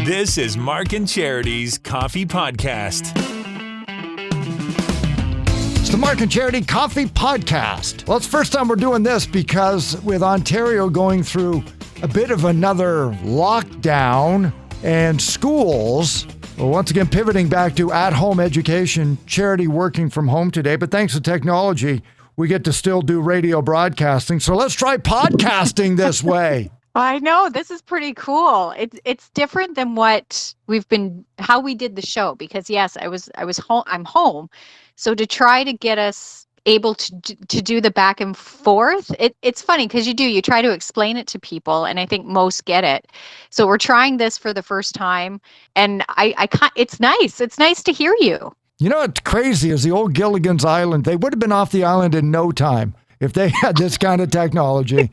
This is Mark and Charity's Coffee Podcast. It's the Mark and Charity Coffee Podcast. Well, it's the first time we're doing this because with Ontario going through a bit of another lockdown and schools, well, once again pivoting back to at-home education, Charity working from home today. But thanks to technology, we get to still do radio broadcasting. So let's try podcasting this way. I know, this is pretty cool. It's different than how we did the show, because yes, I was home. I'm home. So to try to get us able to do the back and forth, it's funny because you try to explain it to people, and I think most get it. So we're trying this for the first time, and I can't, it's nice. It's nice to hear you. You know what's crazy is the old Gilligan's Island. They would have been off the island in no time if they had this kind of technology.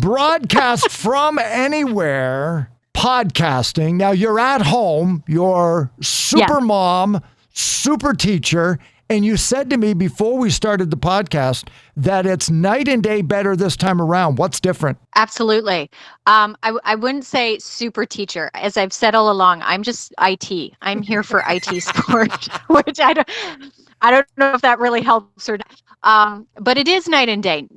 Broadcast from anywhere, podcasting. Now you're at home, you're super mom, super teacher, and you said to me before we started the podcast that it's night and day better this time around. What's different? Absolutely. I wouldn't say super teacher. As I've said all along, I'm just IT. I'm here for IT support, which I don't know if that really helps or not. But it is night and day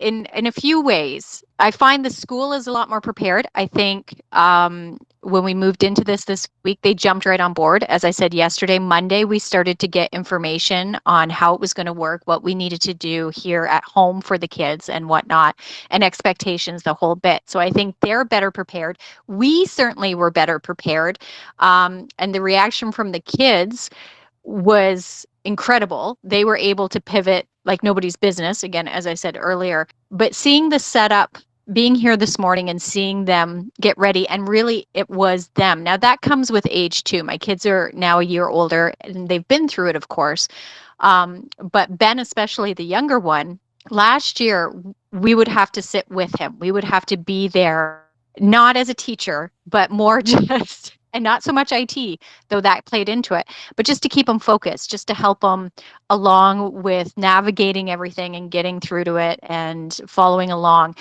in a few ways. I find the school is a lot more prepared. I think when we moved into this week, they jumped right on board. As I said yesterday, Monday, we started to get information on how it was going to work, what we needed to do here at home for the kids and whatnot, and expectations, the whole bit. So I think they're better prepared. We certainly were better prepared. And the reaction from the kids was incredible. They were able to pivot like nobody's business, again, as I said earlier. But seeing the setup, being here this morning and seeing them get ready, and really it was them. Now that comes with age too. My kids are now a year older and they've been through it, of course. But Ben, especially the younger one, last year, we would have to sit with him. We would have to be there, not as a teacher, but more just, and not so much IT, though that played into it, but just to keep them focused, just to help them along with navigating everything and getting through to it and following along.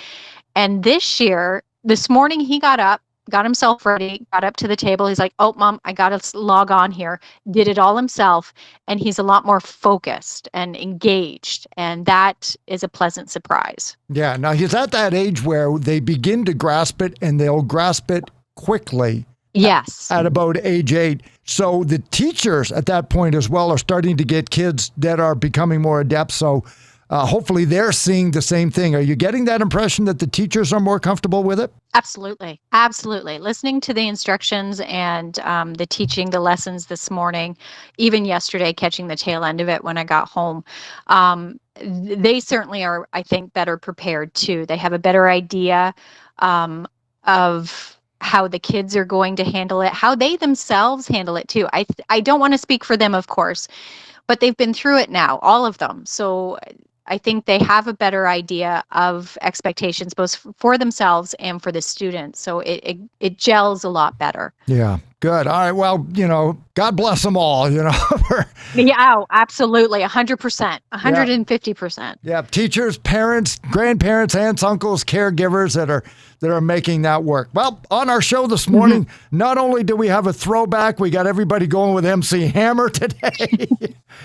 And this morning, he got up, got himself ready, got up to the table. He's like, "Oh, Mom, I got to log on here." Did it all himself. And he's a lot more focused and engaged. And that is a pleasant surprise. Yeah. Now he's at that age where they begin to grasp it, and they'll grasp it quickly. Yes. At about age 8. So the teachers at that point as well are starting to get kids that are becoming more adept. So hopefully they're seeing the same thing. Are you getting that impression that the teachers are more comfortable with it? Absolutely. Absolutely. Listening to the instructions and the teaching, the lessons this morning, even yesterday, catching the tail end of it when I got home. They certainly are, I think, better prepared too. They have a better idea of how the kids are going to handle it, how they themselves handle it too. I don't want to speak for them, of course, but they've been through it now, all of them. So I think they have a better idea of expectations, both for themselves and for the students. So it gels a lot better. Yeah. Good. All right. Well, God bless them all, Yeah, oh, absolutely. 100%, 150%. Yeah. Teachers, parents, grandparents, aunts, uncles, caregivers that are making that work. Well, on our show this morning, not only do we have a throwback, we got everybody going with MC Hammer today.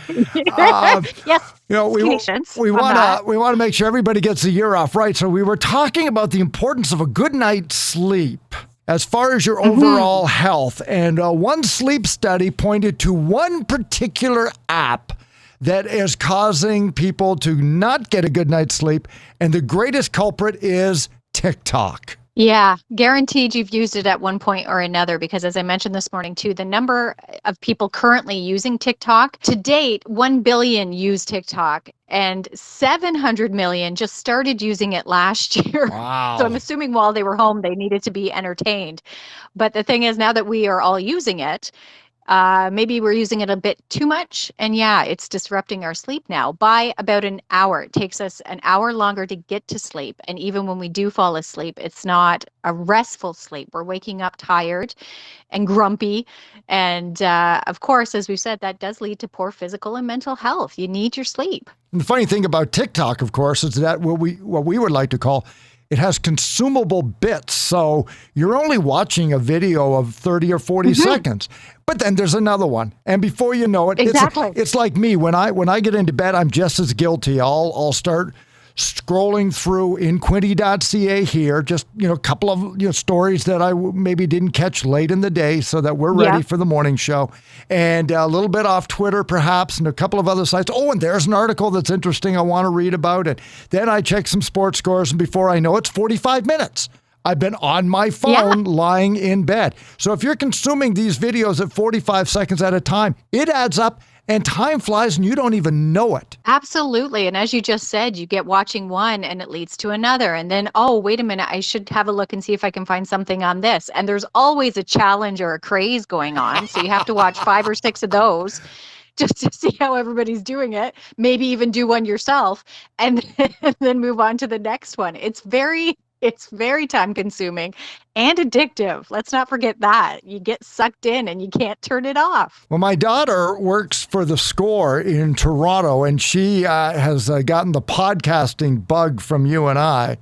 Yes. We want to make sure everybody gets the year off right. So we were talking about the importance of a good night's sleep as far as your overall health. And one sleep study pointed to one particular app that is causing people to not get a good night's sleep. And the greatest culprit is TikTok. Yeah, guaranteed you've used it at one point or another, because as I mentioned this morning too, the number of people currently using TikTok, to date, 1 billion use TikTok and 700 million just started using it last year. Wow. So I'm assuming while they were home, they needed to be entertained. But the thing is, now that we are all using it, maybe we're using it a bit too much. And yeah, it's disrupting our sleep now by about an hour. It takes us an hour longer to get to sleep. And even when we do fall asleep, it's not a restful sleep. We're waking up tired and grumpy. And of course, as we've said, that does lead to poor physical and mental health. You need your sleep. And the funny thing about TikTok, of course, is that what we would like to call It has consumable bits. So you're only watching a video of 30 or 40 seconds. But then there's another one. And before you know it, Exactly. it's like me. When I get into bed, I'm just as guilty. I'll start scrolling through inquinty.ca here, just, a couple of stories that I maybe didn't catch late in the day so that we're ready for the morning show. And a little bit off Twitter, perhaps, and a couple of other sites. Oh, and there's an article that's interesting I want to read about it. Then I check some sports scores, and before I know it's 45 minutes. I've been on my phone lying in bed. So if you're consuming these videos at 45 seconds at a time, it adds up. And time flies and you don't even know it. Absolutely. And as you just said, you get watching one and it leads to another. And then, oh, wait a minute, I should have a look and see if I can find something on this. And there's always a challenge or a craze going on. So you have to watch 5 or 6 of those just to see how everybody's doing it. Maybe even do one yourself and then move on to the next one. It's very time consuming and addictive. Let's not forget that. You get sucked in and you can't turn it off. Well, my daughter works for The Score in Toronto, and she has gotten the podcasting bug from you and I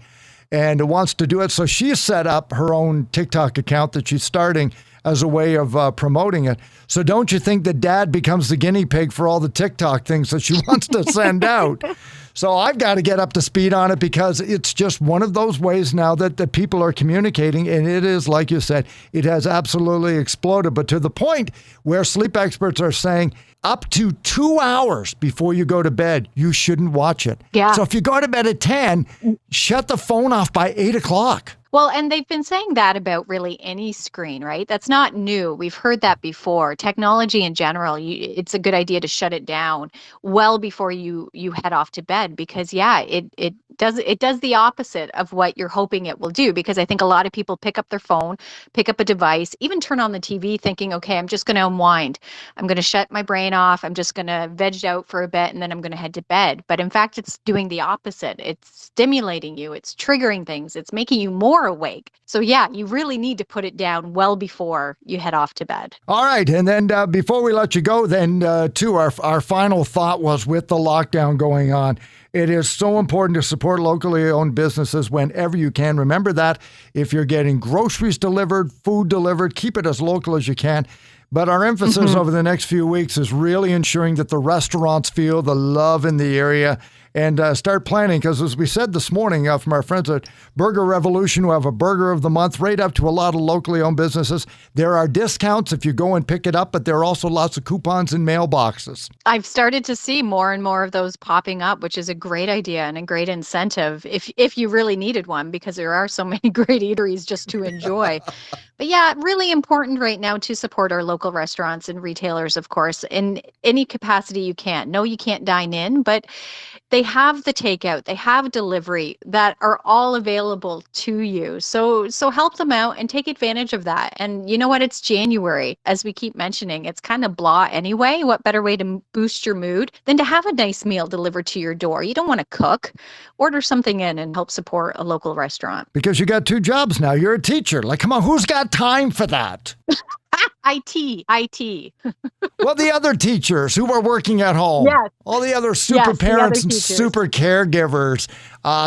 and wants to do it. So she set up her own TikTok account that she's starting as a way of promoting it. So don't you think that Dad becomes the guinea pig for all the TikTok things that she wants to send out? So I've got to get up to speed on it because it's just one of those ways now that people are communicating. And it is, like you said, it has absolutely exploded. But to the point where sleep experts are saying up to 2 hours before you go to bed, you shouldn't watch it. Yeah. So if you go to bed at 10, shut the phone off by 8 o'clock. Well, and they've been saying that about really any screen, right? That's not new. We've heard that before. Technology in general, it's a good idea to shut it down well before you head off to bed because, it does the opposite of what you're hoping it will do. Because I think a lot of people pick up their phone, pick up a device, even turn on the TV thinking, okay, I'm just going to unwind. I'm going to shut my brain off. I'm just going to veg out for a bit and then I'm going to head to bed. But in fact, it's doing the opposite. It's stimulating you. It's triggering things. It's making you more awake. So you really need to put it down well before you head off to bed. All right. And then before we let you go, then too, our final thought was with the lockdown going on, it is so important to support locally owned businesses whenever you can. Remember that if you're getting groceries delivered, food delivered, keep it as local as you can. But our emphasis over the next few weeks is really ensuring that the restaurants feel the love in the area and start planning. Because as we said this morning from our friends at Burger Revolution, who have a burger of the month right up to a lot of locally owned businesses, there are discounts if you go and pick it up, but there are also lots of coupons in mailboxes. I've started to see more and more of those popping up, which is a great idea and a great incentive if you really needed one, because there are so many great eateries just to enjoy. But really important right now to support our local restaurants and retailers, of course, in any capacity you can. No, you can't dine in, but they have the takeout, they have delivery that are all available to you. So help them out and take advantage of that. And you know what? It's January, as we keep mentioning. It's kind of blah anyway. What better way to boost your mood than to have a nice meal delivered to your door? You don't want to cook. Order something in and help support a local restaurant. Because you got 2 jobs now. You're a teacher. Like, come on, who's got time for that? IT. Well, the other teachers who are working at home, Yes. all the other super parents and teachers. super caregivers,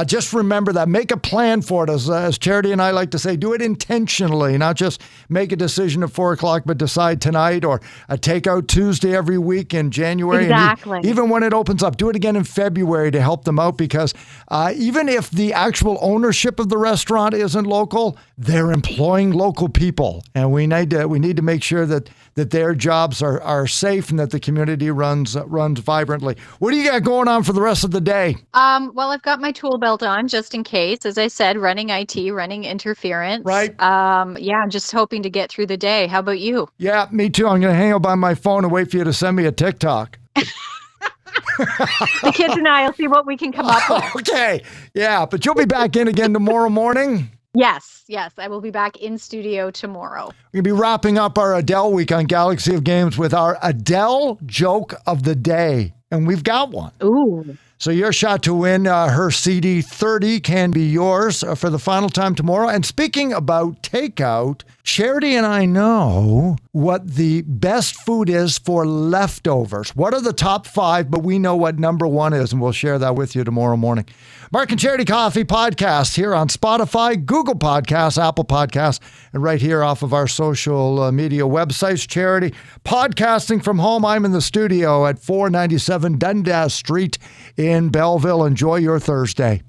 just remember that. Make a plan for it. As Charity and I like to say, do it intentionally, not just make a decision at 4 o'clock, but decide tonight or a takeout Tuesday every week in January. Exactly. And even when it opens up, do it again in February to help them out because even if the actual ownership of the restaurant isn't local, they're employing local people. And we need to make sure that their jobs are safe and that the community runs vibrantly. What do you got going on for the rest of the day? Well, I've got my tool belt on just in case. As I said, running IT, running interference. Right. I'm just hoping to get through the day. How about you? Yeah, me too. I'm going to hang up on my phone and wait for you to send me a TikTok. The kids and I will see what we can come up with. Okay. Yeah, but you'll be back in again tomorrow morning. Yes, I will be back in studio tomorrow. We're going to be wrapping up our Adele week on Galaxy of Games with our Adele joke of the day. And we've got one. Ooh. So your shot to win her CD 30 can be yours for the final time tomorrow. And speaking about takeout, Charity and I know what the best food is for leftovers. What are the top 5, but we know what number 1 is, and we'll share that with you tomorrow morning. Mark and Charity Coffee Podcast here on Spotify, Google Podcasts, Apple Podcasts, and right here off of our social media websites. Charity podcasting from home. I'm in the studio at 497 Dundas Street in Belleville. Enjoy your Thursday.